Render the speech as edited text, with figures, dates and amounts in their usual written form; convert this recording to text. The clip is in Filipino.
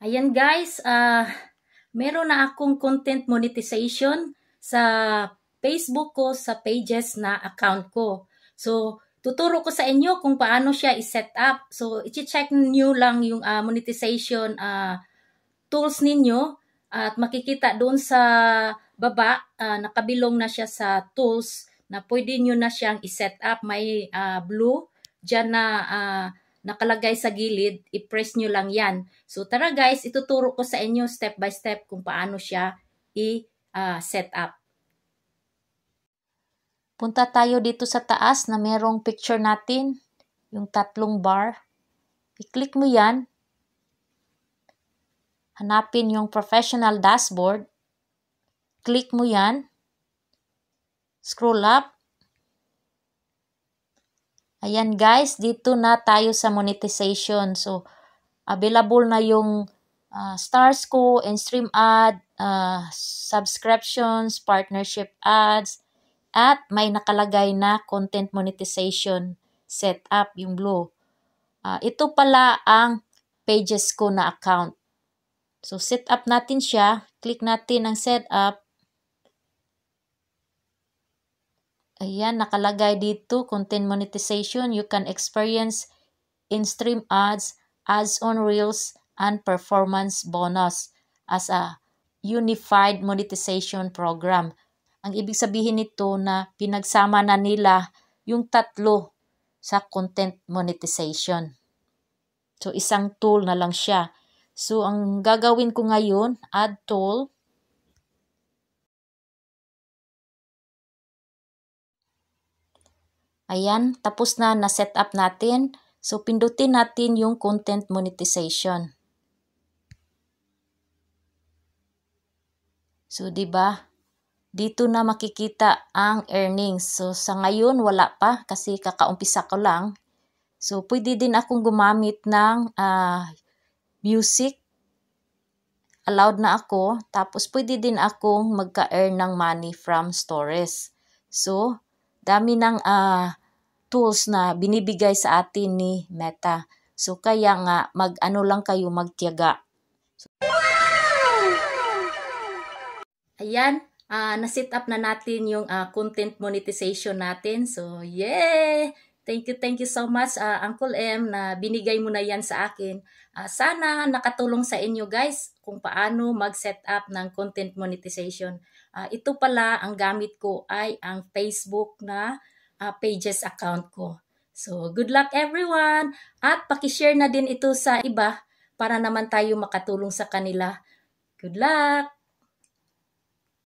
Ayan guys, meron na akong content monetization sa Facebook ko, sa pages na account ko. So, tuturo ko sa inyo kung paano siya i-set up. So, i-check niyo lang yung monetization tools ninyo at makikita doon sa baba, nakabilong na siya sa tools na pwede nyo na siyang i-set up. May blue dyan na nakalagay sa gilid, i-press nyo lang yan. So tara guys, ituturo ko sa inyo step by step kung paano siya i-set up. Punta tayo dito sa taas na merong picture natin, yung tatlong bar. I-click mo yan. Hanapin yung professional dashboard. Click mo yan. Scroll up. Ayan guys, dito na tayo sa monetization. So, available na yung stars ko, in-stream ad, subscriptions, partnership ads, at may nakalagay na content monetization setup, yung blue. Ito pala ang pages ko na account. So, set up natin siya. Click natin ang setup. Ayan, nakalagay dito, content monetization. You can experience in-stream ads, ads on reels, and performance bonus as a unified monetization program. Ang ibig sabihin nito na pinagsama na nila yung tatlo sa content monetization. So, isang tool na lang siya. So, ang gagawin ko ngayon, add tool. Ayan, tapos na na-set up natin. So, pindutin natin yung content monetization. So, diba? Dito na makikita ang earnings. So, sa ngayon, wala pa kasi kakaumpisa ko lang. So, pwede din akong gumamit ng music. Allowed na ako. Tapos, pwede din akong magka-earn ng money from stories. So, dami ng tools na binibigay sa atin ni Meta. So, kaya nga, mag-ano lang kayo, magtiyaga. So, ayan, na-set up na natin yung content monetization natin. So, yay! Thank you so much, Uncle M, na binigay mo na yan sa akin. Sana nakatulong sa inyo guys kung paano mag-set up ng content monetization. Ito pala, ang gamit ko ay ang Facebook na pages account ko. So, good luck everyone! At pakishare na din ito sa iba para naman tayo makatulong sa kanila. Good luck!